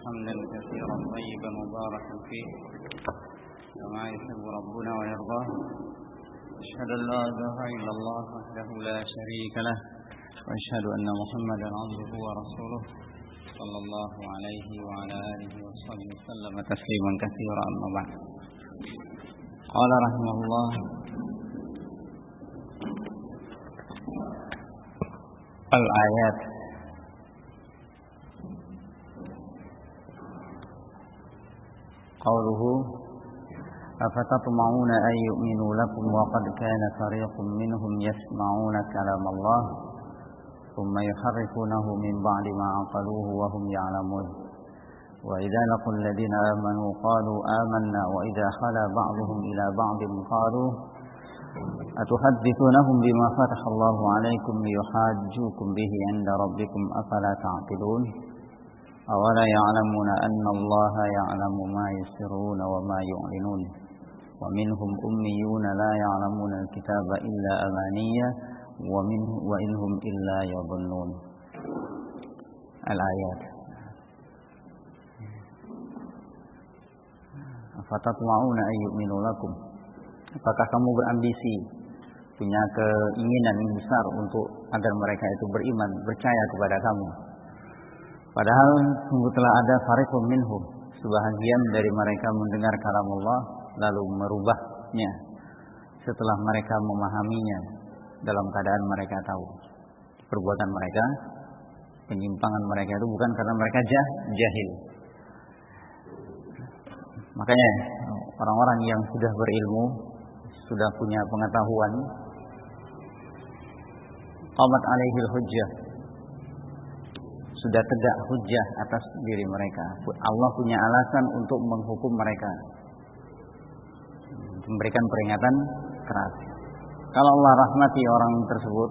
حمدا كثيرا طيبا مباركا فيه كما يحب ربنا ويرضاه. أشهد أن لا إله إلا الله وحده لا شريك له وأشهد أن محمدا عبده ورسوله صلى الله عليه وعلى آله وصحبه وسلم تسليما كثيرا. أما بعد، قال رحمه الله: الآيات. قوله: أفتطمعون أن يؤمنوا لكم وقد كان فريق منهم يسمعون كلام الله ثم يحرفونه من بعد ما عقلوه وهم يعلمون وإذا لقوا الذين آمنوا قالوا آمنا وإذا خلا بعضهم إلى بعض قالوا أتحدثونهم بما فتح الله عليكم ليحاجوكم به عند ربكم أفلا تعقلون أولا يعلمون أن الله يعلم ما يسرون وما يعلنون ومنهم أميون لا يعلمون الكتاب إلا أمانية وإنهم إلا يظنون. الآيات. Afatatma'una an yu'minu lakum. Apakah kamu berambisi, punya keinginan yang besar untuk agar mereka itu beriman, percaya kepada kamu? Padahal sungguh telah ada fariqum minhum, sebahagian dari mereka mendengar kalam Allah lalu merubahnya setelah mereka memahaminya dalam keadaan mereka tahu perbuatan mereka, penyimpangan mereka itu bukan karena mereka jahil. Makanya orang-orang yang sudah berilmu, sudah punya pengetahuan, qamat alaihil hujjah, sudah tegak hujjah atas diri mereka. Allah punya alasan untuk menghukum mereka, memberikan peringatan keras. Kalau Allah rahmati orang tersebut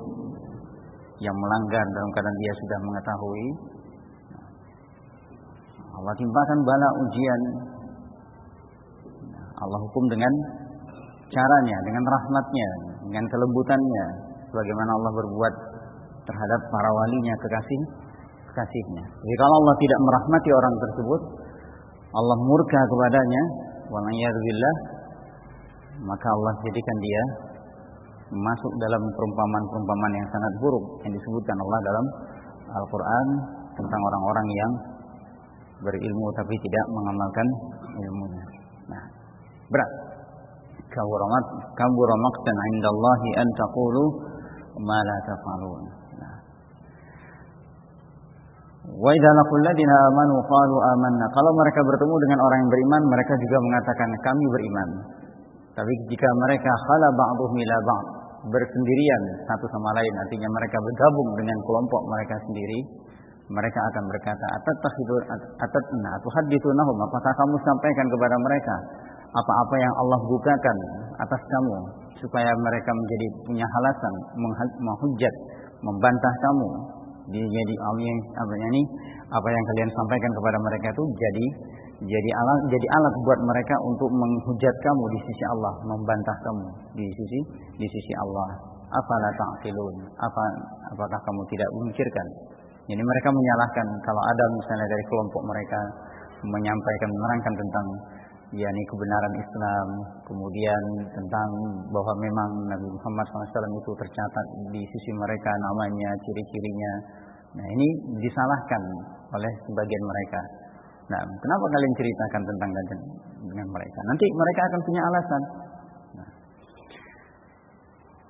yang melanggar dalam keadaan dia sudah mengetahui, Allah timpakan bala ujian, Allah hukum dengan caranya, dengan rahmatnya, dengan kelembutannya, sebagaimana Allah berbuat terhadap para walinya, kekasihnya. Jadi kalau Allah tidak merahmati orang tersebut, Allah murka kepadanya, wala'iyadzubillah, maka Allah jadikan dia masuk dalam perumpamaan-perumpamaan yang sangat buruk yang disebutkan Allah dalam Al-Quran tentang orang-orang yang berilmu tapi tidak mengamalkan ilmunya. Nah, berat. Kabura maqtan 'indallahi an taqulu ma la taf'alun. Wa idza laqul ladina amanu qalu amanna. Kalau mereka bertemu dengan orang yang beriman, mereka juga mengatakan kami beriman. Tapi jika mereka khala ba'dhum ila ba'd, bersendirian satu sama lain, artinya mereka bergabung dengan kelompok mereka sendiri, mereka akan berkata, atuhaddithunahum, apakah kamu sampaikan kepada mereka apa-apa yang Allah bukakan atas kamu supaya mereka menjadi punya alasan menghujat, membantah kamu? Jadi apa yang kalian sampaikan kepada mereka itu jadi alat buat mereka untuk menghujat kamu di sisi Allah, membantah kamu di sisi Allah. Afala ta'qilun? Apakah kamu tidak memikirkan? Jadi mereka menyalahkan kalau ada misalnya dari kelompok mereka menerangkan tentang kebenaran Islam, kemudian tentang bahwa memang Nabi Muhammad SAW itu tercatat di sisi mereka namanya, ciri-cirinya. Nah, ini disalahkan oleh sebagian mereka. Nah, kenapa kalian ceritakan tentang dengan mereka? Nanti mereka akan punya alasan.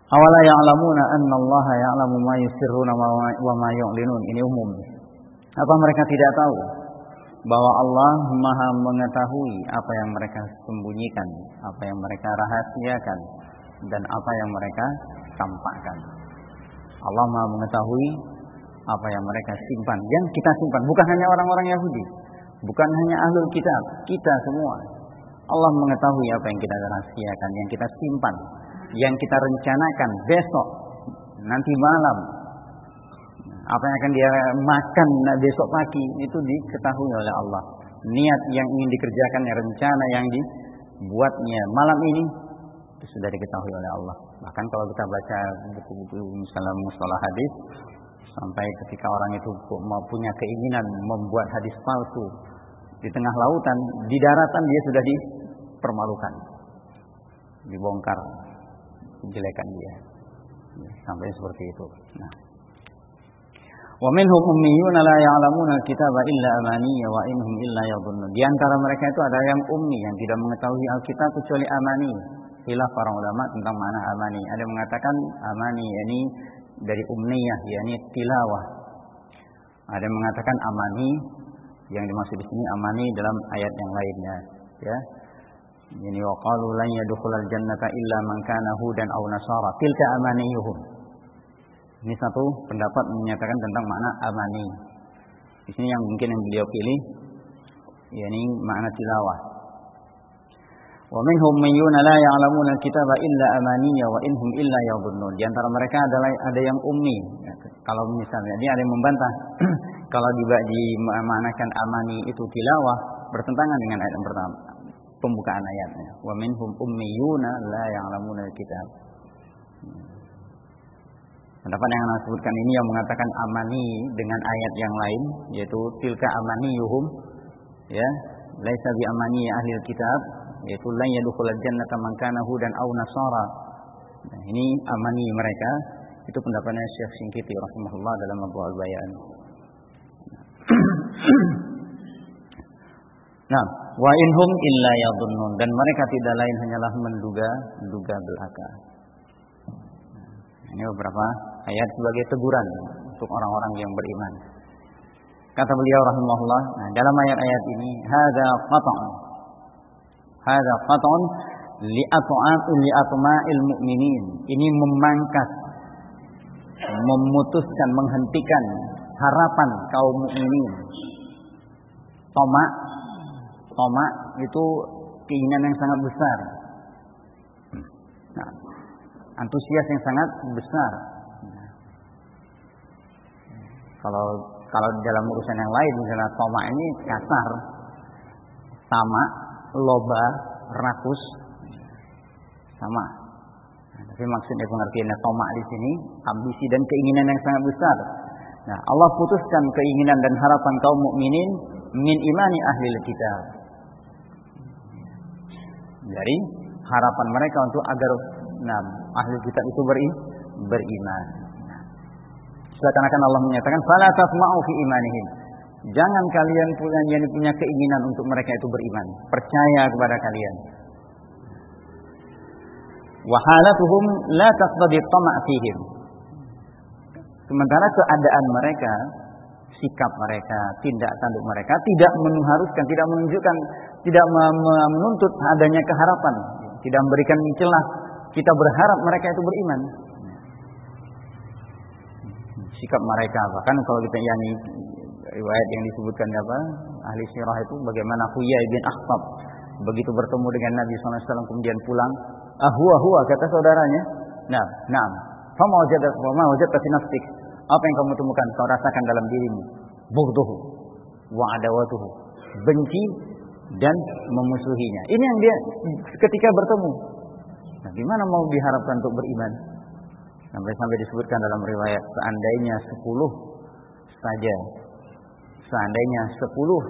Awala ya'lamuna anna Allah ya'lamu ma yusirruna wa ma yu'linun. Ini umum. Apa mereka tidak tahu bahwa Allah Maha mengetahui apa yang mereka sembunyikan, apa yang mereka rahasiakan, dan apa yang mereka tampakkan. Allah Maha mengetahui apa yang mereka simpan, yang kita simpan. Bukan hanya orang-orang Yahudi, bukan hanya ahlul kitab, kita semua. Allah mengetahui apa yang kita rahasiakan, yang kita simpan, yang kita rencanakan besok, nanti malam. Apa yang akan dia makan besok pagi itu diketahui oleh Allah. Niat yang ingin dikerjakannya, rencana yang dibuatnya malam ini itu sudah diketahui oleh Allah. Bahkan kalau kita baca buku-buku misalnya mustalah hadis, sampai ketika orang itu punya keinginan membuat hadis palsu di tengah lautan, di daratan dia sudah dipermalukan, dibongkar kejelekan dia, sampai seperti itu. Nah, wa minhum ummiyun la ya'lamuna al-kitaba illa amaniya wa inhum illa yadhunnun. Di antara mereka itu ada yang ummi, yang tidak mengetahui Alkitab kecuali amani. Khilaf para ulama tentang makna amani. Ada yang mengatakan amani yakni dari umniyah, yakni tilawah. Ada yang mengatakan amani, yang dimaksud di sini amani dalam ayat yang lainnya, ya. Ini wa qalu lan yadkhulal jannata illa man kana hudan aw nasara tilka amaniyuhum. Ini satu pendapat menyatakan tentang makna amani. Di sini yang mungkin yang beliau pilih yakni makna tilawah. Wa minhum mayyun la ya'lamuna al-kitaba illa amaniya wa inhum illa yadhunnun. Di antara mereka ada yang ummi. Kalau misalnya dia ada yang membantah kalau dimaknakan amani itu tilawah, bertentangan dengan ayat yang pertama, pembukaan ayatnya. Wa minhum ummiyuna la ya'lamuna al-kitab. Pendapat yang saya sebutkan ini yang mengatakan amani dengan ayat yang lain, yaitu tilka amaniyuhum, ya, laisa bi amani ahli kitab, yaitu lan yadkhulul jannata man kana hudan aw nasara. Nah, ini amani mereka, itu pendapatnya Syekh Singkiti rahimahullah dalam Adwa'ul Bayan. Nah, wa inhum illa yadhunnun, dan mereka tidak lain hanyalah menduga belaka. Ini beberapa ayat sebagai teguran untuk orang-orang yang beriman. Kata beliau rahimahullah, nah, dalam ayat-ayat ini hadza qat'un li'atma'il mu'minin. Ini memangkas, memutuskan, menghentikan harapan kaum mukminin. Toma itu keinginan yang sangat besar. Nah, antusias yang sangat besar. Kalau dalam urusan yang lain, misalnya toma ini kasar, tamak, loba, rakus, sama. Nah, tapi maksudnya pengertiannya toma di sini ambisi dan keinginan yang sangat besar. Nah, Allah putuskan keinginan dan harapan kaum mukminin min imani ahli kitab, dari harapan mereka untuk agar ahli kitab itu beriman. Seakan-akan Allah menyatakan fala tasma'u fi imanihim. Jangan kalian punya keinginan untuk mereka itu beriman, percaya kepada kalian. Wa halatuhum la taqtadi tama' fihim. Sementara keadaan mereka, sikap mereka, tindak tanduk mereka tidak mengharuskan, tidak menunjukkan, tidak menuntut adanya keharapan, tidak memberikan celah kita berharap mereka itu beriman. Sikap mereka, bahkan kalau kita yakni riwayat yang disebutkan ahli sirah itu, bagaimana Huyai bin Akhtab begitu bertemu dengan Nabi SAW kemudian pulang, huwa kata saudaranya, nah, fama wajadta fi nafsik, apa yang kamu temukan, kau rasakan dalam dirimu, bughduhu wa adawatuhu, benci dan memusuhinya. Ini yang dia ketika bertemu. Nah, gimana mau diharapkan untuk beriman? Sampai disebutkan dalam riwayat, seandainya 10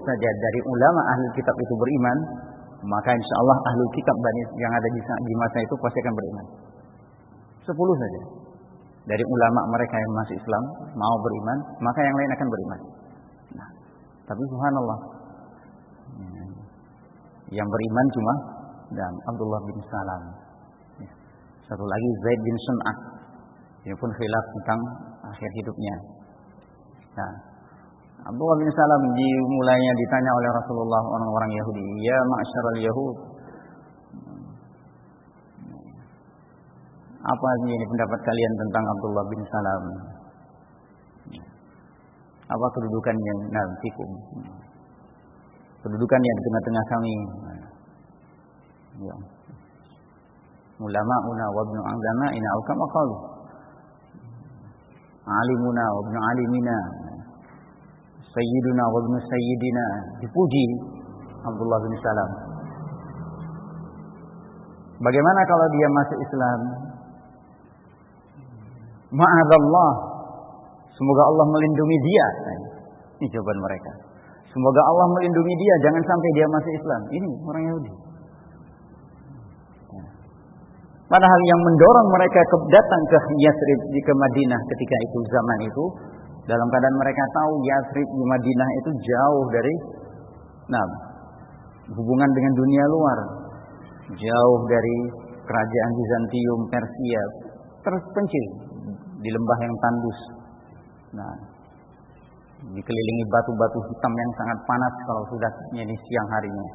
saja dari ulama ahli kitab itu beriman, maka insya Allah ahli kitab yang ada di masa itu pasti akan beriman. 10 saja dari ulama mereka yang masuk Islam mau beriman, maka yang lain akan beriman. Nah, tapi subhanallah, yang beriman cuma Abdullah bin Salam. Satu lagi Zaid bin Sun'ah. Ini pun khilaf tentang akhir hidupnya. Nah, Abdullah bin Salam mulainya ditanya oleh Rasulullah orang-orang Yahudi, ya ma'syaral Yahud, apa ini pendapat kalian tentang Abdullah bin Salam? Apa kedudukannya nantikum? Kedudukannya di tengah-tengah kami. Ya. Ulama'una wa ibnu a'lama'ina au kama qalu. Alimuna wa ibnu alimina. Sayyiduna wa ibnu sayyidina. Dipuji Abdullah bin Salam. Bagaimana kalau dia masuk Islam? Ma'adzallah, semoga Allah melindungi dia. Ini jawaban mereka. Semoga Allah melindungi dia, jangan sampai dia masuk Islam. Ini orang Yahudi. Padahal yang mendorong mereka datang ke Yathrib, ke Madinah ketika itu, zaman itu, dalam keadaan mereka tahu Yathrib di Madinah itu jauh dari hubungan dengan dunia luar, jauh dari kerajaan Bizantium, Persia, terpencil di lembah yang tandus. Dikelilingi batu-batu hitam yang sangat panas kalau sudah jadi siang harinya.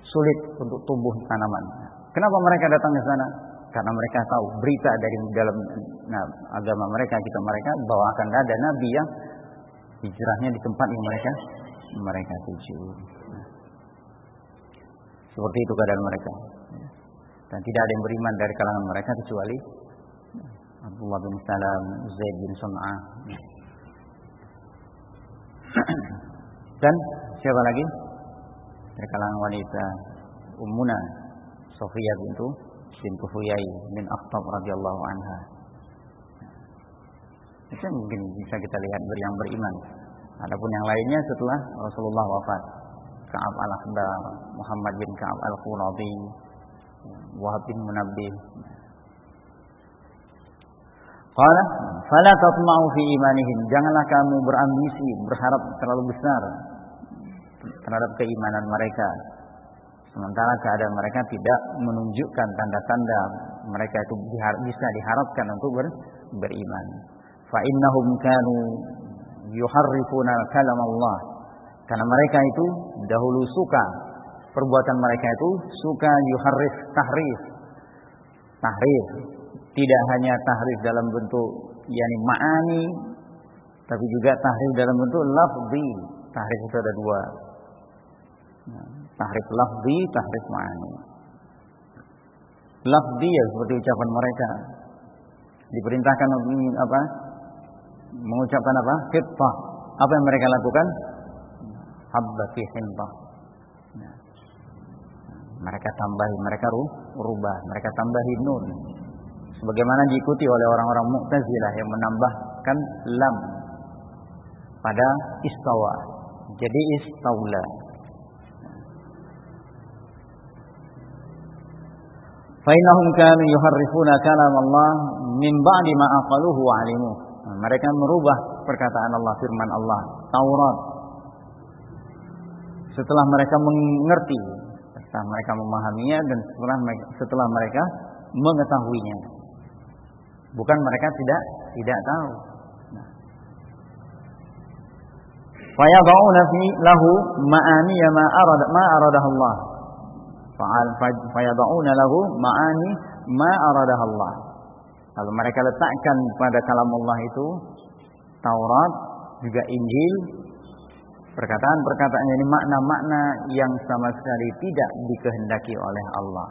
Sulit untuk tumbuh tanaman. Kenapa mereka datang ke sana? Karena mereka tahu berita dari dalam agama mereka, kitab mereka, bahwa akan ada nabi yang hijrahnya di tempat yang mereka tuju. Seperti itu keadaan mereka. Dan tidak ada yang beriman dari kalangan mereka kecuali Abdullah bin Salam, Zaid bin Sun'ah. Dan siapa lagi? Dari kalangan wanita, Ummuna Sofiyah bintu Huyai bin Akhtab radhiyallahu anha. Itu mungkin bisa kita lihat yang beriman. Adapun yang lainnya setelah Rasulullah wafat, Ka'ab al-Akhbar, Muhammad bin Ka'ab al-Quradi, Wahab bin Munabbih. Qala fala tatma'u fi imanihim, janganlah kamu berambisi, berharap terlalu besar terhadap keimanan mereka, sementara keadaan mereka tidak menunjukkan tanda-tanda mereka itu bisa diharapkan untuk beriman. Fa innahum kanu yuharrifuna kalam Allah, karena mereka itu dahulu suka, perbuatan mereka itu suka yuharrif, tahrif. Tidak hanya tahrif dalam bentuk ma'ani, tapi juga tahrif dalam bentuk lafzi. Tahrif itu ada dua. Tahrif lafzi, tahrif ma'ani. Lafzi ya seperti ucapan mereka. Diperintahkan mengucapkan apa? Khittah. Apa yang mereka lakukan? Habba fi hinbah. Mereka tambahi, mereka rubah, mereka tambahi nun. Sebagaimana diikuti oleh orang-orang Mu'tazilah yang menambahkan lam pada istawa. Jadi istaula. Fa innahum kanu yuharrifuna kalam Allah min ba'di ma aqaluhu wa 'alimuh. Mereka merubah perkataan Allah, firman Allah, Taurat, setelah mereka mengerti, setelah mereka memahaminya, dan setelah mereka mengetahuinya. Bukan mereka tidak tahu. Fayad'una fi lahu ma'ani ma aradaha Allah. Fayad'una lahu ma'ani ma aradaha Allah. Lalu mereka letakkan pada kalam Allah itu Taurat, juga Injil, perkataan-perkataan ini makna-makna yang sama sekali tidak dikehendaki oleh Allah.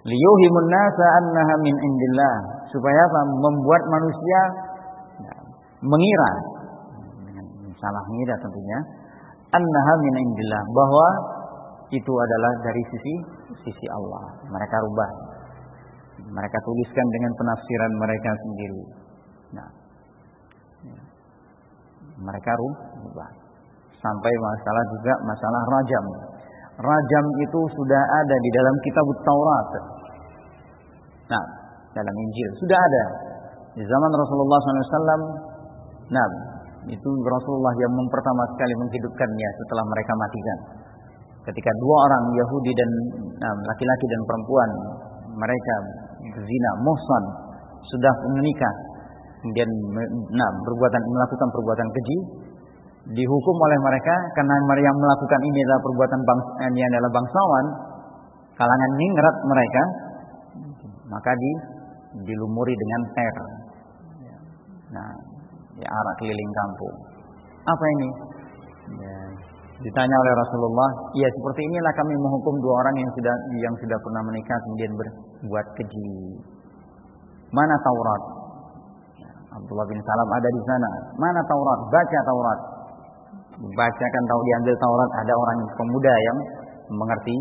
Liyuhimun nasa annaha min indillah, supaya membuat manusia mengira, dengan salah mengira tentunya, annaha min indillah, bahwa itu adalah dari sisi Allah. Mereka rubah, mereka tuliskan dengan penafsiran mereka sendiri. Mereka rubah sampai masalah rajam. Rajam itu sudah ada di dalam kitab Taurat. Dalam Injil sudah ada di zaman Rasulullah SAW. Itu Rasulullah yang pertama sekali menghidupkannya setelah mereka matikan. Ketika dua orang Yahudi dan laki-laki dan perempuan, mereka zina, muhsan, sudah menikah, kemudian melakukan perbuatan keji, dihukum oleh mereka karena yang melakukan ini adalah bangsawan, kalangan ningrat mereka, maka dilumuri dengan ter. Diarak keliling kampung. Apa ini? Ditanya oleh Rasulullah, ya seperti inilah kami menghukum dua orang yang sudah pernah menikah kemudian berbuat keji. Mana Taurat? Abdullah bin Salam ada di sana. Mana Taurat? Baca Taurat. Bacakan, tahu diambil Taurat, ada orang pemuda yang mengerti,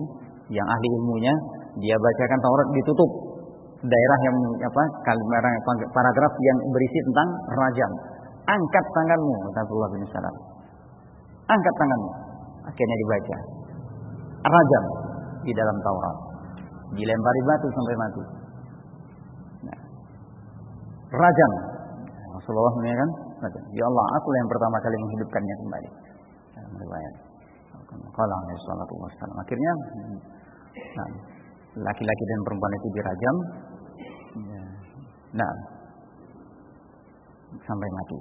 yang ahli ilmunya, dia bacakan Taurat, ditutup daerah yang paragraf yang berisi tentang rajam. Angkat tanganmu, kata Abdullah bin Salam. Angkat tanganmu. Akhirnya dibaca. Rajam di dalam Taurat. Dilempari batu sampai mati. Nah, rajam. Rasulullah mengatakan, ya Allah, aku yang pertama kali menghidupkannya kembali. Dalam riwayat. Qala alaihi salatu wassalam. Akhirnya laki-laki dan perempuan itu dirajam. Nah, sampai mati.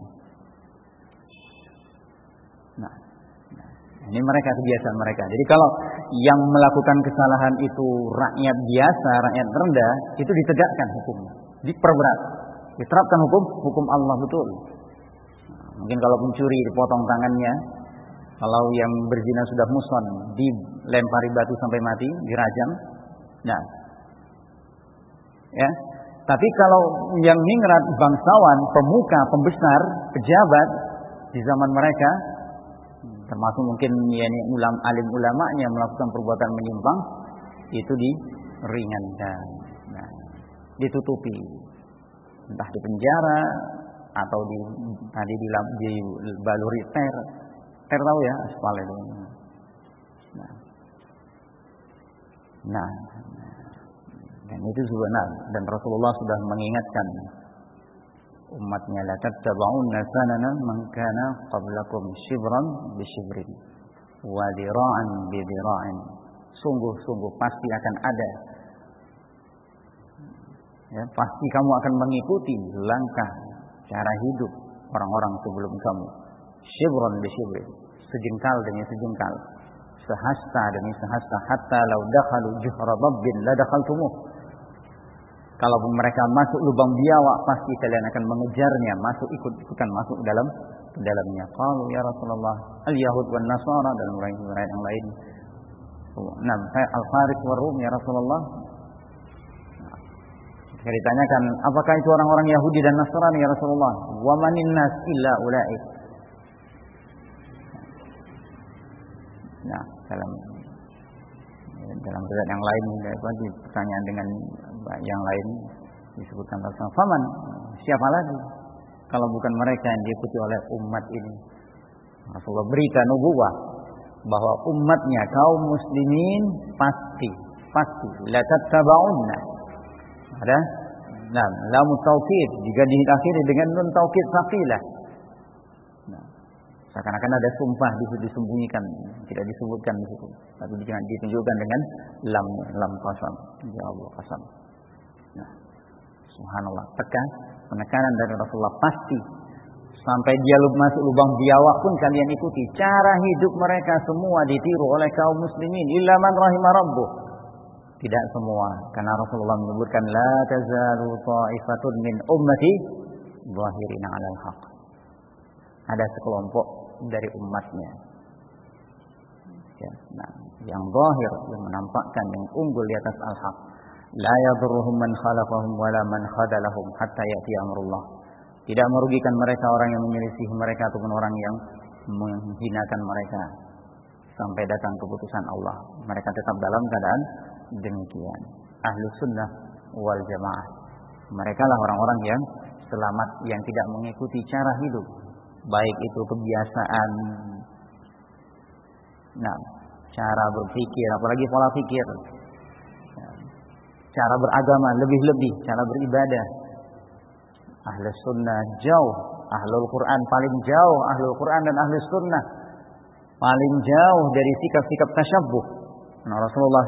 Nah, ini mereka kebiasaan mereka. Jadi kalau yang melakukan kesalahan itu rakyat biasa, rakyat rendah, itu ditegakkan hukumnya, diperberat, diterapkan hukum Allah betul. Mungkin kalau pencuri dipotong tangannya, kalau yang berzina sudah muson dilempari batu sampai mati, dirajam. Nah, ya. Tapi kalau yang ningrat bangsawan, pemuka, pembesar, pejabat di zaman mereka, termasuk mungkin alim ulamanya melakukan perbuatan menyimpang, itu diringankan, nah, ditutupi, entah di penjara atau dibaluri ter tahu ya, aspal itu. Nah, dan itu benar, dan Rasulullah sudah mengingatkan umatnya, la tattaba'unna sanana man kana qablakum shibran bi shibrin wa dira'an bi dira'in. Sungguh-sungguh pasti akan ada, ya, pasti kamu akan mengikuti langkah cara hidup orang-orang sebelum kamu. Shibran bi shibrin, sejengkal demi sejengkal, sehasta demi sehasta, hatta law dakhalu juhra dabbin la dakhaltumuh. Kalau mereka masuk lubang biawak, pasti kalian akan mengejarnya, ikut-ikutan masuk dalamnya. Qalu ya Rasulullah, al-Yahud wan Nasara, dan orang yang lain. Nah, al-Faris wa Rum ya Rasulullah. Ketika ditanyakan, apakah itu orang-orang Yahudi dan Nasrani ya Rasulullah? Wa manin nas illa ulaik. Nah, dalam riwayat yang lain, pertanyaan dengan yang lain disebutkan Rasulullah, faman, siapa lagi kalau bukan mereka yang diikuti oleh umat ini? Rasulullah berikan nubuwah bahwa umatnya kaum muslimin pasti la tattaba'unna. Ada lam taukid, jika diakhiri dengan nun taukid saqilah. Seakan-akan ada sumpah disembunyikan, tidak disebutkan di situ, tapi ditunjukkan dengan lam qasam, ya Allah qasam. Nah, subhanallah, penekanan dari Rasulullah, pasti sampai dia masuk lubang biawak pun kalian ikuti. Cara hidup mereka semua ditiru oleh kaum muslimin, illa man rahimah rabbuh. Tidak semua, karena Rasulullah menyebutkan la tazalu ta'ifatun min ummati zahirina 'alal haqq. Ada sekelompok dari umatnya, ya, nah, yang zahir, yang menampakkan, yang unggul di atas al-haq. La yadurruhum man khalaqahum wala man khadalahum hatta ya'ti amrullah. Tidak merugikan mereka orang yang menyelisih mereka ataupun orang yang menghinakan mereka sampai datang keputusan Allah. Mereka tetap dalam keadaan demikian. Ahlus sunnah wal jamaah, mereka lah orang-orang yang selamat, yang tidak mengikuti cara hidup, baik itu kebiasaan, nah, cara berpikir, apalagi pola pikir, cara beragama, lebih-lebih cara beribadah. Ahlus sunnah jauh, ahlul Quran paling jauh, ahlul Quran dan ahlus sunnah paling jauh dari sikap-sikap tasyabbuh. Nah, Rasulullah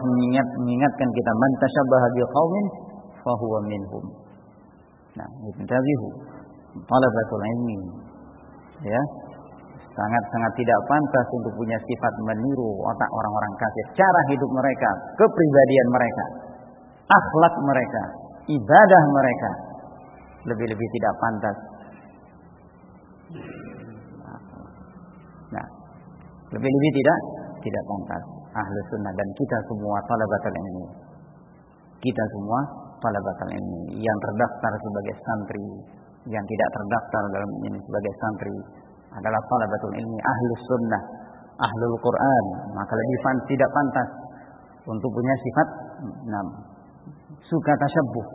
mengingatkan kita, man tasyabbaha biqaumin fahuwa minhum. Nah, intabihu talabatul ilmi, ya, sangat-sangat tidak pantas untuk punya sifat meniru otak orang-orang kafir, cara hidup mereka, kepribadian mereka, akhlak mereka, ibadah mereka, lebih-lebih tidak pantas. Nah, lebih-lebih tidak pantas. Ahlus sunnah dan kita semua talabatul ilmi, kita semua talabatul ilmi, yang terdaftar sebagai santri, yang tidak terdaftar dalam ini sebagai santri, adalah talabatul ilmi, ahlus sunnah, ahlul Quran. Maka lebih tidak pantas untuk punya sifat suka tasyabbuh,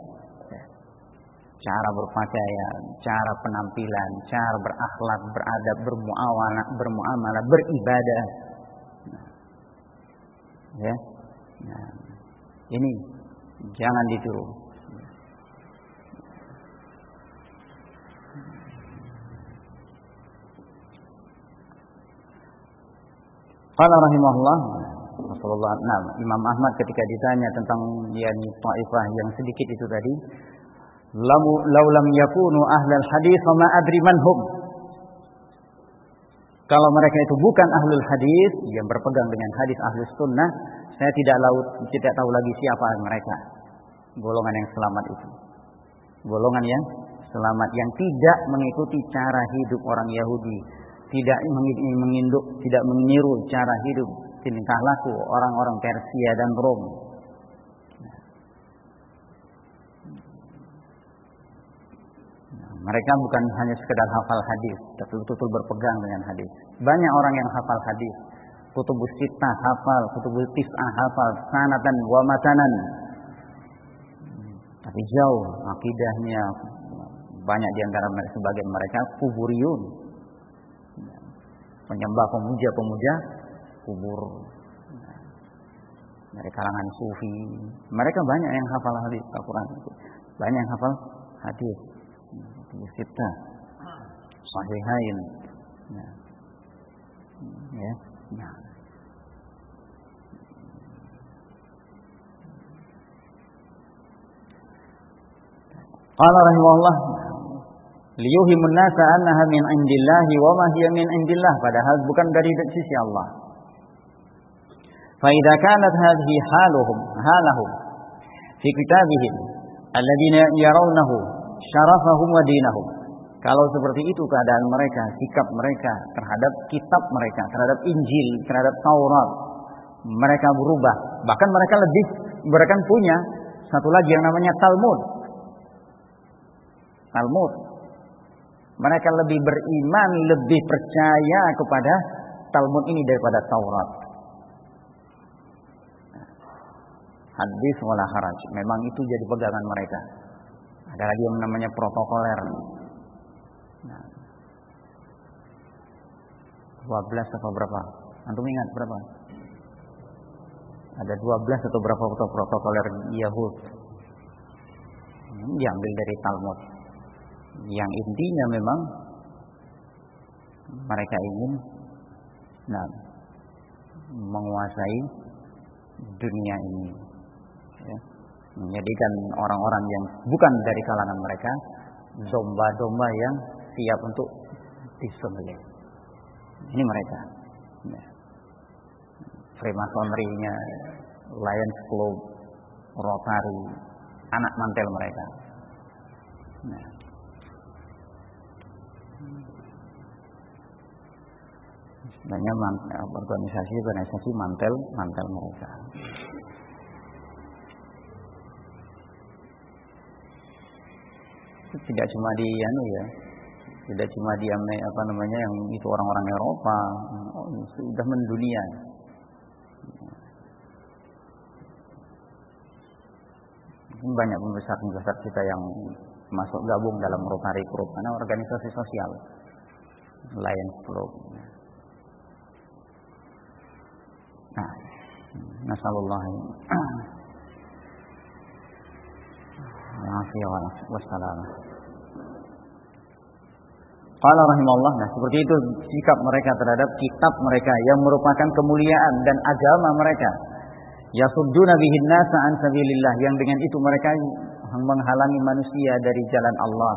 cara berpakaian, cara penampilan, cara berakhlak, beradab, bermuamalah, beribadah. Ya. Nah, ini jangan ditiru. Qala rahimahullah Rasulullah. Nah, Imam Ahmad ketika ditanya tentang yakni Taifah yang sedikit itu tadi, law lam yakunu ahlul hadis ma adri manhum. Kalau mereka itu bukan ahlul hadis yang berpegang dengan hadis ahlus sunnah, saya tidak tahu lagi siapa mereka. Golongan yang selamat itu. Golongan yang selamat yang tidak mengikuti cara hidup orang Yahudi, tidak meniru cara hidup tingkah laku orang-orang Persia dan Rom. Mereka bukan hanya sekedar hafal hadis, tapi betul-betul berpegang dengan hadis. Banyak orang yang hafal hadis, kutubus sittah hafal, kutubus tis'ah hafal, sanatan wa matanan. Tapi jauh akidahnya, banyak di antara mereka, sebagian mereka kuburiyun. Penyembah pemuja-pemuja kubur. Dari kalangan sufi. Mereka banyak yang hafal hadis Al-Quran. Banyak yang hafal hadis. Sittah, Sahihain. Ya. Nah. Qala rahimahullah, liyuhimun nasa annaha min indillahi wa ma hiya min indillah, padahal bukan dari sisi Allah. Fa idza kanat hadhihi halahum fi kitabihim alladziina yarawnahu syarafahum wa dinahum. Kalau seperti itu keadaan mereka, sikap mereka terhadap kitab mereka, terhadap Injil, terhadap Taurat, mereka berubah. Bahkan mereka punya satu lagi yang namanya Talmud. Mereka lebih beriman, lebih percaya kepada Talmud ini daripada Taurat. Hadis wala haraj, memang itu jadi pegangan mereka. Ada lagi yang namanya protokoler. Nah, 12 atau berapa? Antum ingat berapa? Ada 12 atau berapa protokoler Yahud. Ini diambil dari Talmud. Yang intinya memang mereka ingin menguasai dunia ini. Ya. Menjadikan orang-orang yang bukan dari kalangan mereka domba-domba yang siap untuk disembelih. Ini mereka. Ya. Freemasonry-nya, Lions Club, Rotary, anak mantel mereka. Nah. Sebenarnya organisasi mantel mereka. Tidak cuma di tidak cuma di yang itu orang-orang Eropa, sudah mendunia. Banyak pembesar kita yang masuk gabung dalam Rotary Club, karena organisasi sosial, Lions Club. Nah, nasallallahu wassalam. Qala rahimahullah. Nah, seperti itu sikap mereka terhadap kitab mereka yang merupakan kemuliaan dan agama mereka. Yasudduna bihin nasa an sabilillah, yang dengan itu mereka menghalangi manusia dari jalan Allah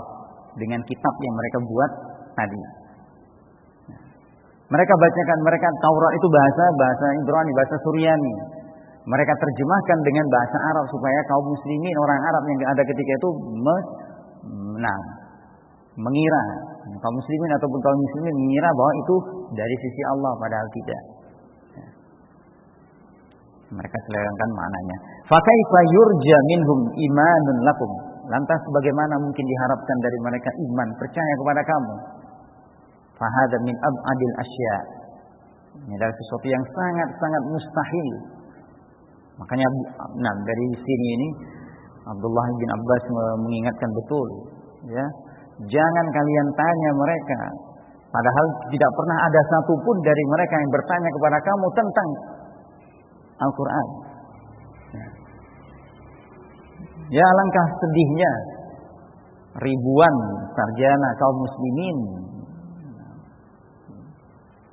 dengan kitab yang mereka buat tadi. Mereka bacakan, mereka Taurat itu bahasa Ibrani, bahasa Suryani. Mereka terjemahkan dengan bahasa Arab supaya kaum muslimin, orang Arab yang ada ketika itu mengira, kaum muslimin ataupun kaum muslimin mengira bahwa itu dari sisi Allah, padahal tidak. Mereka selewengkan maknanya. Fa kaifa yurja minhum imanun lakum? Lantas bagaimana mungkin diharapkan dari mereka iman, percaya kepada kamu? Fa hadza min ab'adil asya. Ini adalah sesuatu yang sangat-sangat mustahil. Makanya dari sini ini Abdullah bin Abbas mengingatkan betul, ya. Jangan kalian tanya mereka, padahal tidak pernah ada satupun dari mereka yang bertanya kepada kamu tentang Al-Quran. Ya, alangkah sedihnya ribuan sarjana kaum muslimin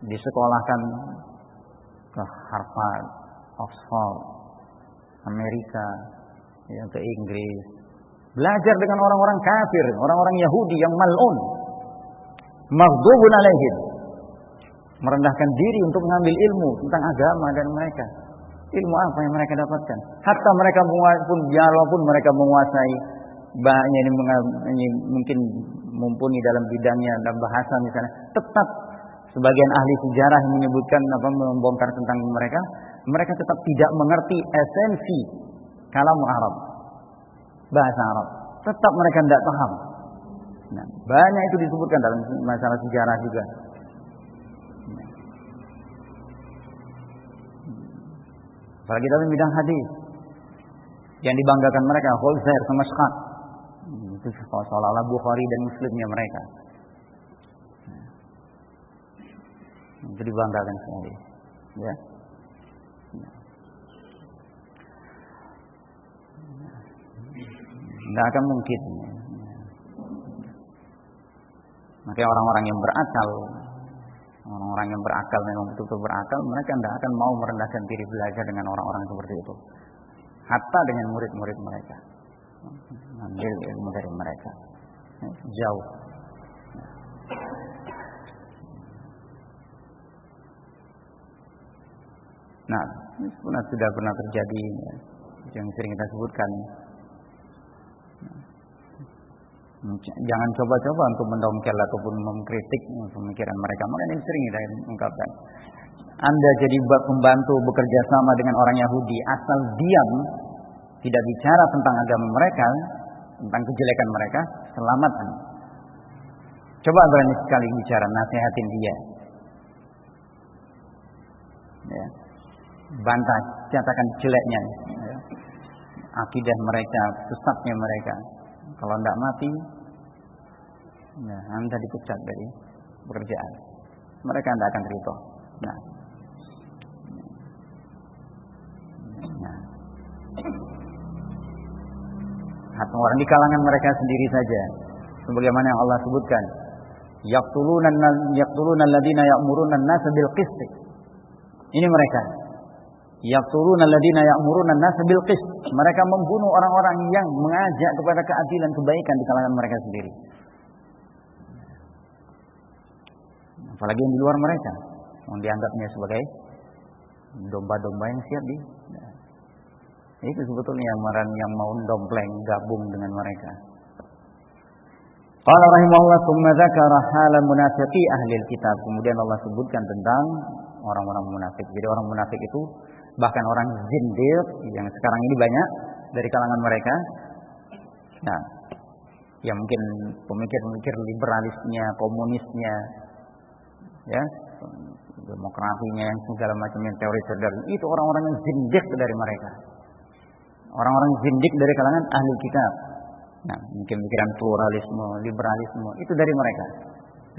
disekolahkan ke Harvard, Oxford, Amerika, ya, ke Inggris, belajar dengan orang-orang kafir, orang-orang Yahudi yang mal'un, maghdubun alaihim, merendahkan diri untuk mengambil ilmu tentang agama dan mereka. Ilmu apa yang mereka dapatkan? Hatta mereka pun, walaupun mereka menguasai banyak ini mungkin mumpuni dalam bidangnya, dalam bahasa misalnya, tetap sebagian ahli sejarah menyebutkan membongkar tentang mereka tetap tidak mengerti esensi kalam Arab, bahasa Arab. Tetap mereka tidak paham. Nah, banyak itu disebutkan dalam masalah sejarah juga. Apalagi dalam bidang hadis, yang dibanggakan mereka Khuzair sama Shaq. Itu seolah-olah Bukhari dan Muslimnya mereka. Itu dibanggakan sekali, ya. Tidak akan mungkin. Makanya orang-orang yang berakal, memang betul-betul berakal, mereka tidak akan mau merendahkan diri belajar dengan orang-orang seperti itu. Hatta dengan murid-murid mereka, ambil ilmu dari mereka, jauh. Nah, ini sudah pernah terjadi, ya, yang sering kita sebutkan. Jangan coba-coba untuk mendongkel ataupun mengkritik pemikiran mereka. Makanya ini sering kita ungkapkan. Anda jadi pembantu bekerja sama dengan orang Yahudi, asal diam, tidak bicara tentang agama mereka, tentang kejelekan mereka, selamat Anda. Coba berani sekali bicara, nasihatin dia. Ya. Bantah, katakan jeleknya, ya. Akidah mereka, sesatnya mereka. Kalau tidak mati, ya, Anda dipecat dari pekerjaan. Mereka tidak akan ridho. Nah. Atau orang di kalangan mereka sendiri saja, sebagaimana yang Allah sebutkan, yaqtuluna alladziina ya'muruna an-nasa bil qist. Ini mereka. Yaqtuluna alladziina ya'muruna an-nasa bil qist. Mereka membunuh orang-orang yang mengajak kepada keadilan, kebaikan di kalangan mereka sendiri. Apalagi yang di luar mereka, yang dianggapnya sebagai domba-domba yang siap itu sebetulnya yang mau dompleng gabung dengan mereka. Qala rahimahullah tsumma dzakara halal munafiqi ahli kitab. Kemudian Allah sebutkan tentang orang-orang munafik. Jadi orang munafik itu bahkan orang zindiq yang sekarang ini banyak dari kalangan mereka. Nah, yang mungkin pemikir-pemikir liberalisnya, komunisnya, ya, demokrasinya, yang segala macam yang teori sederhana, itu orang-orang yang zindiq dari mereka. Orang-orang zindik dari kalangan ahli kitab. Nah, mungkin pikiran pluralisme, liberalisme, itu dari mereka.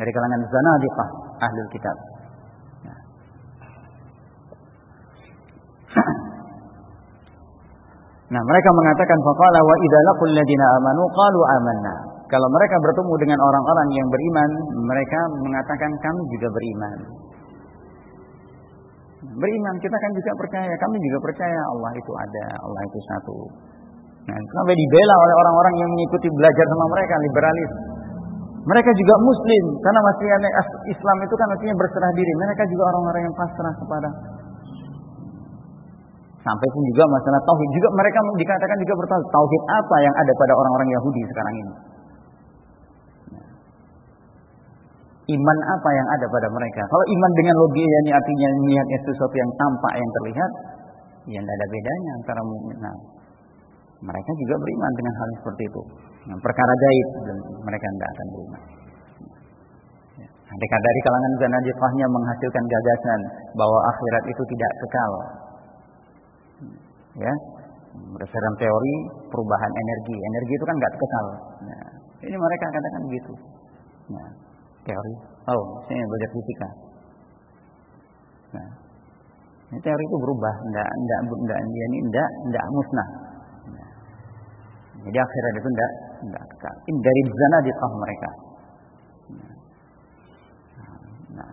Dari kalangan zanadiqah, ahli kitab. Nah, mereka mengatakan faqala wa idza laqul ladina amanu qalu amanna. Kalau mereka bertemu dengan orang-orang yang beriman, mereka mengatakan kami juga beriman. Beriman, kita kan juga percaya, kami juga percaya Allah itu ada, Allah itu satu. Nah, sampai dibela oleh orang-orang yang mengikuti belajar sama mereka, liberalis. Mereka juga muslim, karena maksudnya Islam itu kan artinya berserah diri. Mereka juga orang-orang yang pasrah kepada. Sampai pun juga masalah tauhid juga mereka dikatakan juga bertauhid. Tauhid apa yang ada pada orang-orang Yahudi sekarang ini? Iman apa yang ada pada mereka? Kalau iman dengan logika ini artinya melihatnya sesuatu yang tampak, yang terlihat, ya tidak ada bedanya antara mukmin. Nah, mereka juga beriman dengan hal seperti itu. Nah, perkara gaib mereka tidak akan beriman. Mereka dari kalangan zanadiqahnya menghasilkan gagasan bahwa akhirat itu tidak kekal. Ya, Berdasarkan teori perubahan energi. Energi itu kan nggak kekal. Nah, ini mereka katakan begitu. Nah, teori. Oh, saya belajar fisika. Nah, ini teori itu berubah, enggak musnah. Nah, jadi akhirat itu enggak kekal. Ini dari zanadiqah mereka. Nah,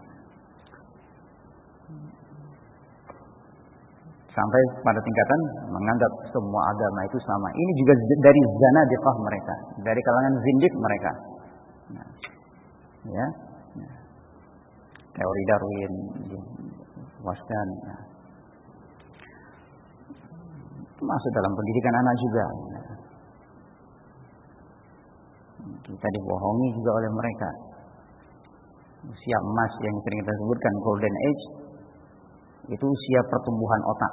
sampai pada tingkatan menganggap semua agama itu sama. Ini juga dari zanadiqah mereka, dari kalangan zindik mereka. Nah, ya, teori Darwin, waskan, nah, masuk dalam pendidikan anak juga. Nah, kita dibohongi juga oleh mereka. Usia emas yang sering kita sebutkan golden age itu usia pertumbuhan otak,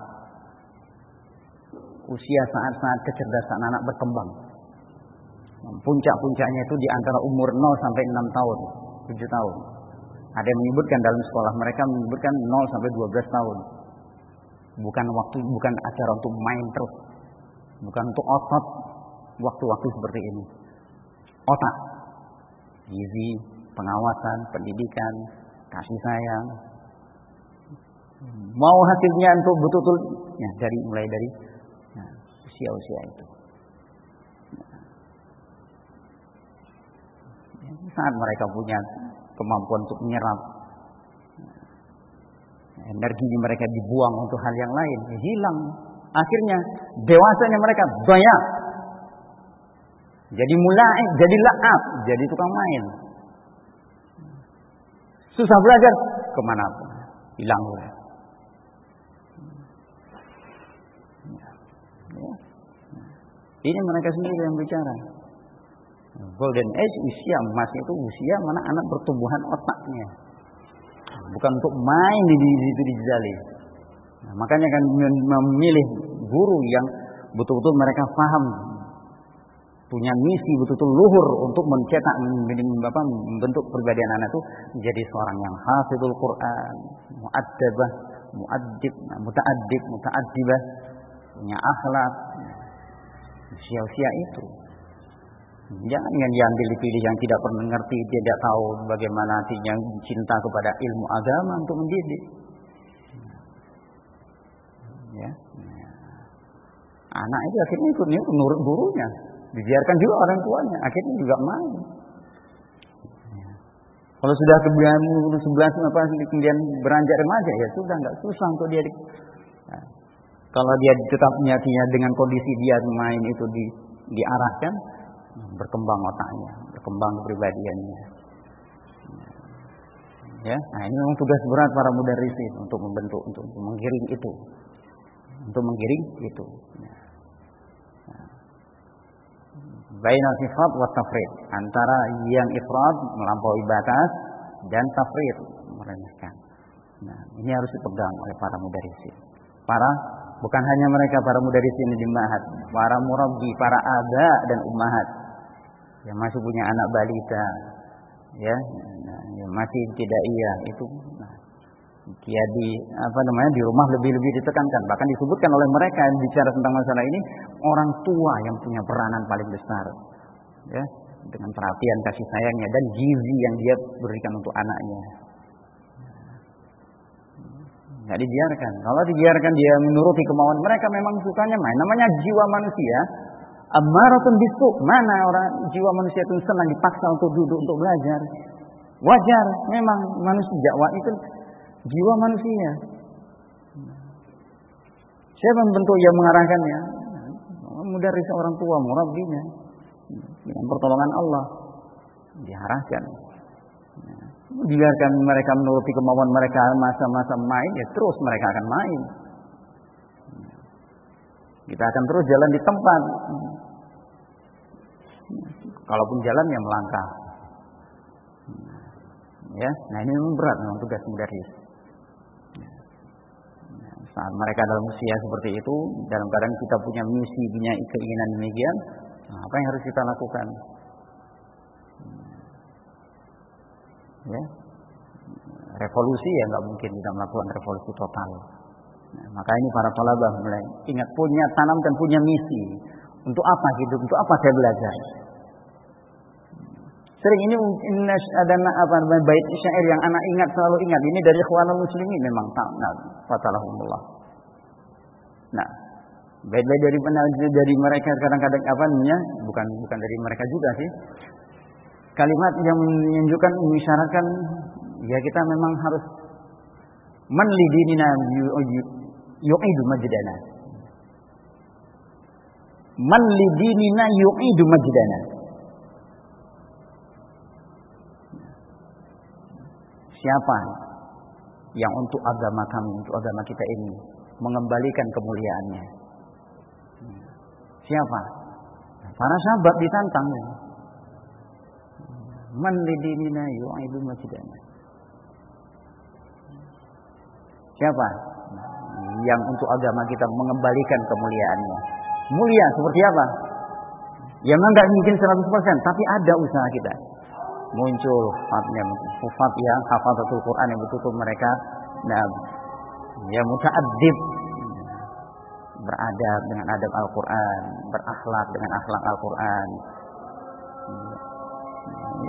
usia saat-saat kecerdasan anak berkembang. Puncak-puncaknya itu di antara umur 0 sampai 6 tahun, 7 tahun. Ada yang menyebutkan dalam sekolah mereka menyebutkan 0 sampai 12 tahun. Bukan acara untuk main terus. Bukan untuk otot waktu-waktu seperti ini. Otak, gizi, pengawasan, pendidikan, kasih sayang. Mau hasilnya untuk betul-betul ya, mulai dari usia-usia itu. Saat mereka punya kemampuan untuk menyerap, energi mereka dibuang untuk hal yang lain, hilang. Akhirnya dewasanya mereka banyak. Jadi mulai, jadi la'ab, jadi tukang main. Susah belajar, kemana pun, hilang. Ini mereka sendiri yang bicara. Golden age, usia emas itu usia mana anak pertumbuhan otaknya. Bukan untuk main di situ dijali. Nah, makanya kan memilih guru yang betul-betul mereka paham, punya misi betul-betul luhur untuk mencetak, membentuk pribadian anak itu menjadi seorang yang hafizul Quran, mu'addabah, mu'addib, muta'addibah, punya akhlak. Usia-usia itu jangan diambil dipilih yang tidak pernah mengerti, tidak tahu bagaimana artinya cinta kepada ilmu agama untuk mendidik. Ya. Anak itu akhirnya ikut nurut gurunya, dibiarkan juga orang tuanya, akhirnya juga main. Ya. Kalau sudah kemudian 11 kemudian beranjak remaja, ya sudah nggak susah untuk dia. Kalau dia tetap niatnya dengan kondisi dia main itu diarahkan, berkembang otaknya, berkembang kepribadiannya. Ya, nah ini memang tugas berat para mudarrisin untuk membentuk, untuk menggiring itu, Ya. Nah. Baina sifat wa tafrid, antara yang ifrad melampaui batas dan tafrid meremehkan. Nah, ini harus dipegang oleh para mudarrisin. Bukan hanya mereka para mudarrisin di ma'had, para murabbi, para aba dan ummahat yang masih punya anak balita, ya, yang masih tidak itu, dia di rumah lebih ditekankan. Bahkan disebutkan oleh mereka yang bicara tentang masalah ini, orang tua yang punya peranan paling besar, ya, dengan perhatian kasih sayangnya dan gizi yang dia berikan untuk anaknya. Nggak dibiarkan. Kalau dibiarkan dia menuruti kemauan mereka, memang sukanya main. Namanya jiwa manusia ammaratun bisu. Mana orang jiwa manusia itu senang dipaksa untuk duduk untuk belajar. Wajar, memang manusia dakwah itu jiwa manusia. Siapa membentuk yang mengarahkannya? Mudarris orang tua, murabbinya. Dengan pertolongan Allah diarahkan. Biarkan mereka menuruti kemauan mereka masa-masa main, ya terus mereka akan main. Kita akan terus jalan di tempat. Kalaupun jalan ya melangkah. Ya, nah ini memang berat memang tugas mudarris. Saat mereka dalam usia seperti itu, dalam keadaan kita punya misi, punya keinginan demikian, apa yang harus kita lakukan? Ya, revolusi ya nggak mungkin kita melakukan revolusi total. Nah, maka ini para thalabah mulai ingat, punya tanamkan, punya misi. Untuk apa hidup? Untuk apa saya belajar? Sering ini ada bait syair yang anak ingat, selalu ingat. Ini dari Ikhwanul Muslimin memang. Fatalahumullah. Nah, bait-bait dari mereka kadang-kadang bukan dari mereka juga sih. Kalimat yang menunjukkan, mengisyaratkan ya kita memang harus man lidinina yu'idu majdana. Man lidinina yu'idu majdana. Siapa yang untuk agama kami, untuk agama kita ini mengembalikan kemuliaannya? Siapa? Para sahabat ditantang. Man lidinina yu'idu majdana. Siapa yang untuk agama kita mengembalikan kemuliaannya? Mulia seperti apa? Ya memang nggak mungkin 100%, tapi ada usaha kita. Muncul hufaz yang hafazatul Quran yang betul-betul mereka muta'addib, beradab dengan adab Al-Quran, berakhlak dengan akhlak Al-Quran.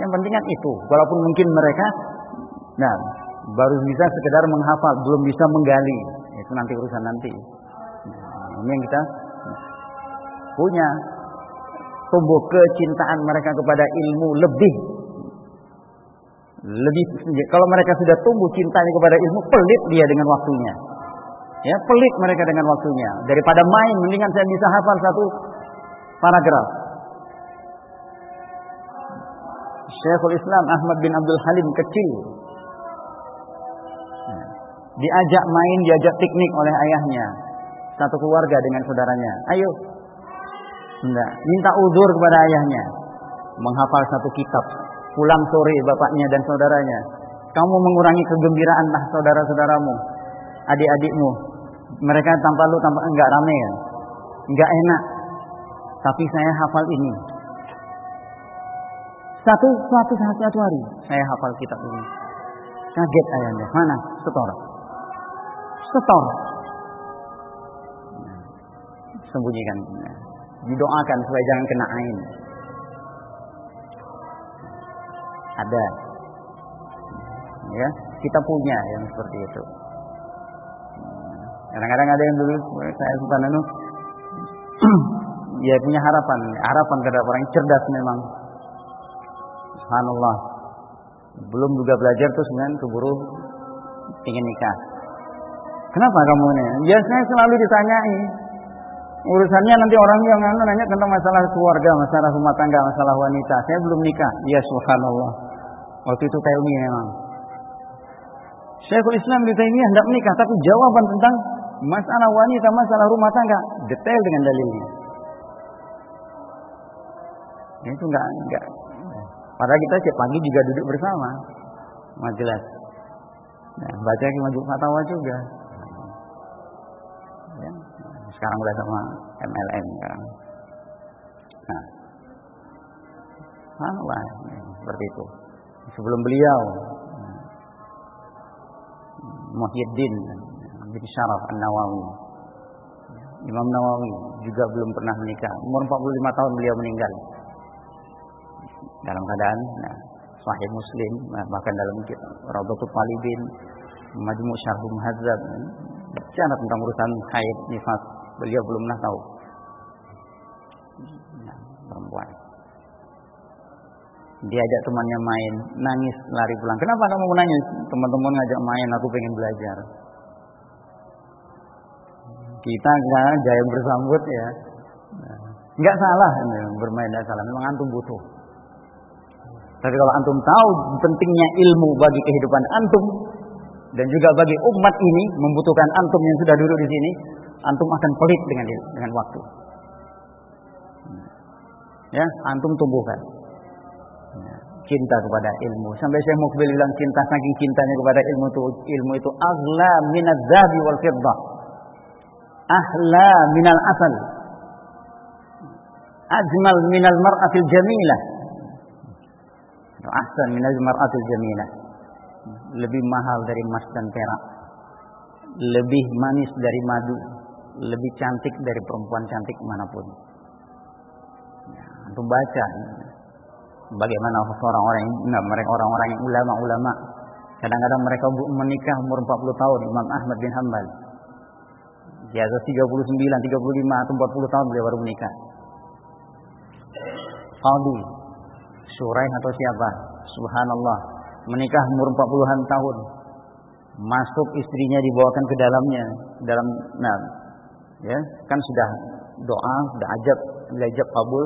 Yang penting kan itu. Walaupun mungkin mereka baru bisa sekedar menghafal, belum bisa menggali. Itu nanti urusan nanti. Ini yang kita punya, tumbuh kecintaan mereka kepada ilmu lebih. Kalau mereka sudah tumbuh cintanya kepada ilmu, pelit dia dengan waktunya. Ya, pelit mereka dengan waktunya. Daripada main, mendingan saya bisa hafal satu paragraf. Syekhul Islam Ahmad bin Abdul Halim kecil, diajak main, diajak piknik oleh ayahnya, satu keluarga dengan saudaranya. Ayo, minta uzur kepada ayahnya, menghafal satu kitab. Pulang sore bapaknya dan saudaranya, kamu mengurangi kegembiraanlah saudara-saudaramu, adik-adikmu. Mereka tanpa enggak ramai, enggak enak. Tapi saya hafal ini. Satu hari saya hafal kitab ini. Kaget ayahnya, mana? Setor. Sembunyikan. Didoakan supaya jangan kena ain. Ada. Ya, kita punya yang seperti itu. Kadang-kadang ada yang dulu saya suka ya punya harapan kepada orang yang cerdas memang. Subhanallah. Belum juga belajar terus keburu ingin nikah. Kenapa kamu nih? Ya saya selalu ditanyai. Urusannya nanti orang yang nanya tentang masalah keluarga, masalah rumah tangga, masalah wanita. Saya belum nikah. Ya subhanallah. Waktu itu kayak ini memang. Syekhul Islam Ibnu Taimiyah hendak menikah, tapi jawaban tentang masalah wanita, masalah rumah tangga detail dengan dalilnya. Itu enggak. Padahal kita setiap pagi juga duduk bersama. Majelis. Baca majelis fatwa juga. Ya. Sekarang udah sama MLM sekarang. Seperti itu. Sebelum beliau Muhyiddin bin Syaraf An-Nawawi, Imam Nawawi juga belum pernah menikah. Umur 45 tahun beliau meninggal. Dalam keadaan Sahih Muslim, bahkan dalam Rawdatul Talibin, Majmu' Syarhul Muhadzab, bicara tentang urusan haid, nifas, beliau belum pernah tahu. Perempuan. Dia ajak temannya main, nangis lari pulang. Kenapa kamu mau nangis? Teman-teman ngajak main, aku pengen belajar. Kita kan jaya bersambut ya. Enggak salah bermain, enggak salah. Memang antum butuh. Tapi kalau antum tahu pentingnya ilmu bagi kehidupan antum dan juga bagi umat ini, membutuhkan antum yang sudah duduk di sini, antum akan pelit dengan waktu. Ya, antum tumbuhkan cinta kepada ilmu. Sampai Syekh Mukbil bilang cinta, saking cintanya kepada ilmu itu aghla minadz dzahabi wal fiddah, ahla minal asal, ajmal minal mar'atil jamilah, ahsan minal mar'atil jamilah. Lebih mahal dari emas dan perak, lebih manis dari madu, lebih cantik dari perempuan cantik manapun. Antum baca bagaimana orang-orang yang ulama. Kadang-kadang mereka menikah umur 40 tahun. Imam Ahmad bin Hanbal di atas 39, 35 atau 40 tahun beliau baru menikah. Qadhi Syuraih atau siapa? Subhanallah, menikah umur 40-an tahun. Masuk istrinya dibawakan ke dalam ya, kan sudah doa, sudah ajab kabul.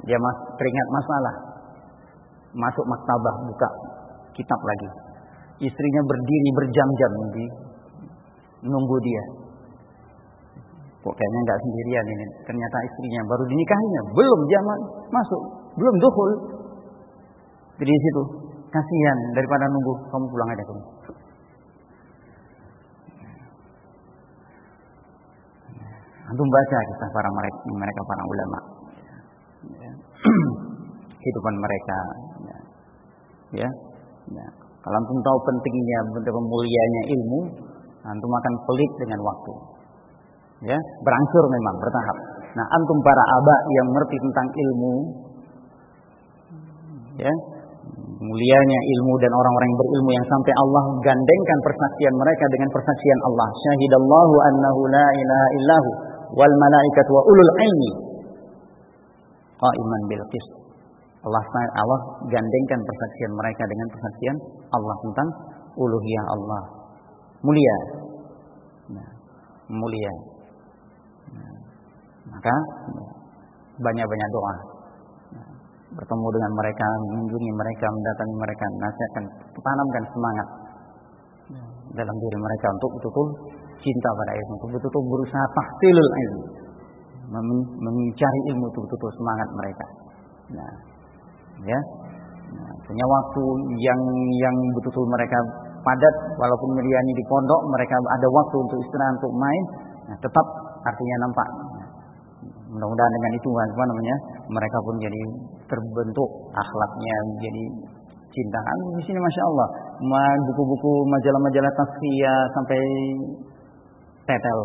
Dia teringat masalah. Masuk maktabah, buka kitab lagi. Istrinya berdiri berjam-jam nunggu dia. Kok kayaknya enggak sendirian ini. Ternyata istrinya baru dinikahinya, belum zaman masuk, belum dukhul. Jadi situ kasihan daripada nunggu, kamu pulang aja kamu. Antum baca kisah mereka para ulama. Kehidupan mereka. Ya. Kalau antum tahu pentingnya, betapa mulianya ilmu, antum akan pelit dengan waktu. Ya, berangsur memang bertahap. Nah, antum para aba yang mengerti tentang ilmu, ya, mulianya ilmu dan orang-orang yang berilmu yang sampai Allah gandengkan persaksian mereka dengan persaksian Allah. Syahidallahu annahu la ilaha illahu wal malaikatu wa ulul ilmi qaiman bil qist. Allah gandengkan persaksian mereka dengan persaksian Allah tentang uluhiyah Allah. Mulia. Mulia. Maka banyak-banyak doa. Bertemu dengan mereka, mengunjungi mereka, mendatangi mereka, nasihatkan, tanamkan semangat dalam diri mereka untuk betul-betul cinta pada ilmu, untuk betul-betul berusaha tahsilul ilmu, mencari ilmu itu betul-betul semangat mereka. Punya waktu yang betul-betul mereka padat, walaupun meriani di pondok, mereka ada waktu untuk istirahat, untuk main, tetap artinya nampak. Mudah-mudahan dengan itu mereka pun jadi terbentuk akhlaknya, jadi cintaan. Di sini masya Allah, buku-buku majalah-majalah tazkiyah sampai tetel,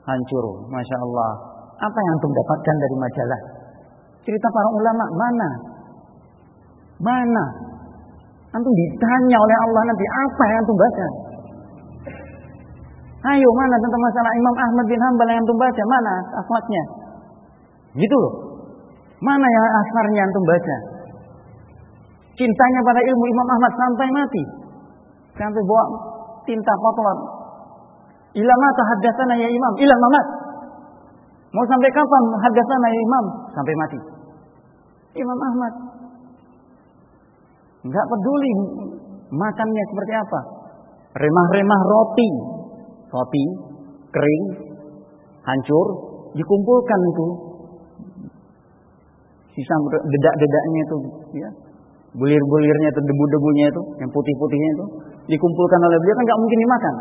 hancur, masya Allah. Apa yang antum dapatkan dari majalah? Cerita para ulama mana? Antum ditanya oleh Allah nanti apa yang antum baca? Ayo, mana tentang masalah Imam Ahmad bin Hanbal yang antum baca? Mana asmatnya? Gitu loh. Mana yang asarnya antum baca? Cintanya pada ilmu Imam Ahmad sampai mati. Sampai bawa tinta kotor. Ila mata haddatsana ya Imam, ila mamat. Mau sampai kapan haddatsana ya Imam? Sampai mati. Imam Ahmad enggak peduli makannya seperti apa. Remah-remah roti kering, hancur, dikumpulkan itu. Sisa dedak-dedaknya itu, ya. Bulir-bulirnya itu, debu-debunya itu, yang putih-putihnya itu, dikumpulkan oleh beliau, kan enggak mungkin dimakan.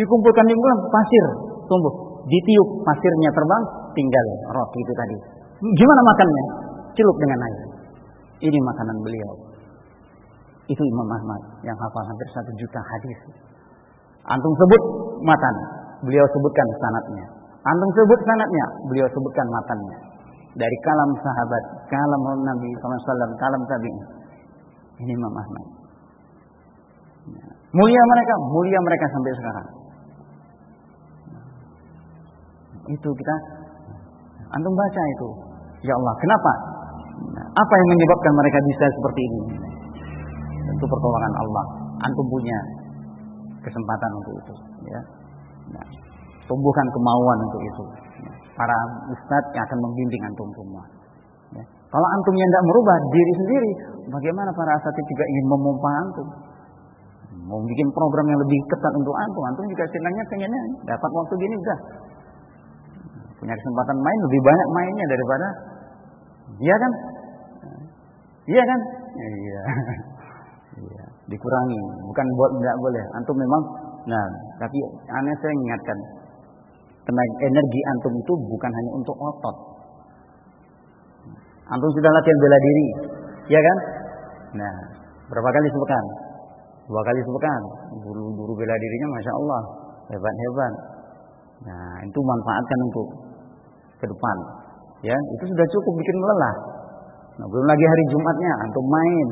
Dikumpulkan pasir tumbuh, ditiup pasirnya terbang, tinggal roti itu tadi. Gimana makannya? Celup dengan air. Ini makanan beliau. Itu Imam Ahmad yang hafal hampir 1 juta hadis. Antum sebut matan, beliau sebutkan sanadnya. Antum sebut sanadnya, beliau sebutkan matannya. Dari kalam sahabat, kalam Nabi SAW, kalam tabi'in. Ini Imam Ahmad. Mulia mereka sampai sekarang. Itu kita, antum baca itu. Ya Allah, kenapa? Apa yang menyebabkan mereka bisa seperti ini? Tentu pertolongan Allah. Antum punya kesempatan untuk itu, ya. Tumbuhkan kemauan untuk itu. Para ustadz yang akan membimbing antum semua. Ya. Kalau antum yang tidak merubah diri sendiri, bagaimana para asatidz juga ingin memompa antum? Mau bikin program yang lebih ketat untuk antum juga pengennya dapat waktu gini udah. Punya kesempatan main, lebih banyak mainnya daripada, iya kan? Iya kan? Iya. Iya. Dikurangi, bukan buat tidak boleh. Antum memang, tapi aneh saya ingatkan, tenaga energi antum itu bukan hanya untuk otot. Antum sudah latihan bela diri, ya kan? Berapa kali sebutkan? 2 kali sepekan. Guru bela dirinya Masya Allah, hebat-hebat. Nah, itu manfaatkan untuk ke depan. Ya, itu sudah cukup bikin melelah. Nah, belum lagi hari Jumatnya antum main.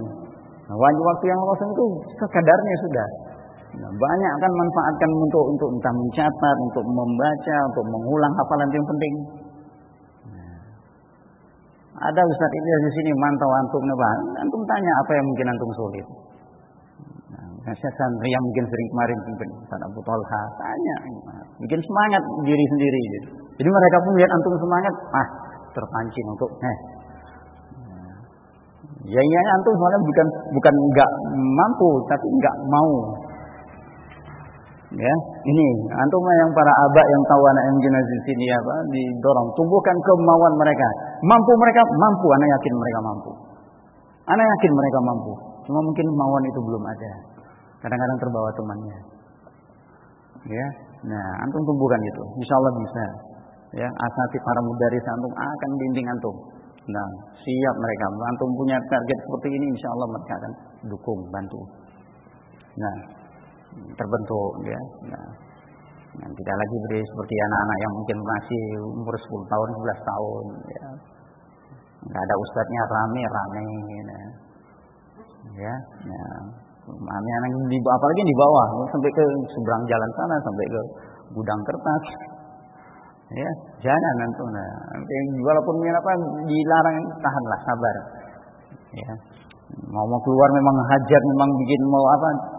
Nah, waktu yang kosong itu sekadarnya sudah. Nah, banyak kan manfaatkan untuk entah mencatat, untuk membaca, untuk mengulang hafalan yang penting. Nah, ada Ustaz ini di sini mantau antum napa? Antum tanya apa yang mungkin antum sulit. Nah, saya yang mungkin sering kemarin pimpin Ustaz Abu Thalha tanya, bikin semangat diri sendiri gitu. Jadi mereka pun lihat antum semangat, terpancing untuk ya antum soalnya bukan enggak mampu tapi enggak mau. Ya, ini antum yang para abah yang tahu anak yang jenazah di sini didorong tumbuhkan kemauan mereka. Mampu mereka mampu, anak yakin mereka mampu. Anak yakin mereka mampu. Cuma mungkin kemauan itu belum ada. Kadang-kadang terbawa temannya. Ya. Nah, antum tumbuhkan itu. Insyaallah bisa. Ya, asatidz para mudaris antum akan bimbing antum. Nah, siap mereka. Antum punya target seperti ini, insyaallah mereka akan dukung, bantu. Nah, terbentuk ya. Nah, tidak lagi seperti anak-anak yang mungkin masih umur 10 tahun, 11 tahun ya. Enggak ada ustadznya rame ya. Nah, anak apalagi di bawah sampai ke seberang jalan sana, sampai ke gudang kertas. Ya, jangan antum. Nah, walaupun dilarang, tahanlah, sabar. Ya. Mau keluar memang hajat, memang bikin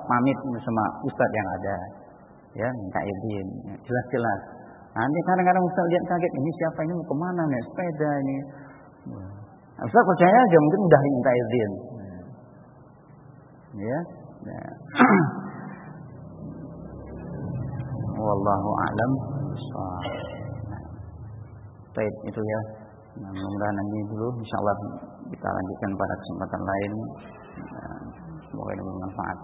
pamit sama ustadz yang ada. Ya, minta izin. Jelas-jelas. Nanti kadang-kadang ustadz lihat kaget, ini siapa ini mau kemana naik sepeda ini. Nah, ustadz percaya aja mungkin udah minta izin. Ya. Nah. Wallahu a'lam. Baik, itu ya. Nah, mudah-mudahan nanti dulu insyaallah kita lanjutkan pada kesempatan lain. Semoga ini bermanfaat.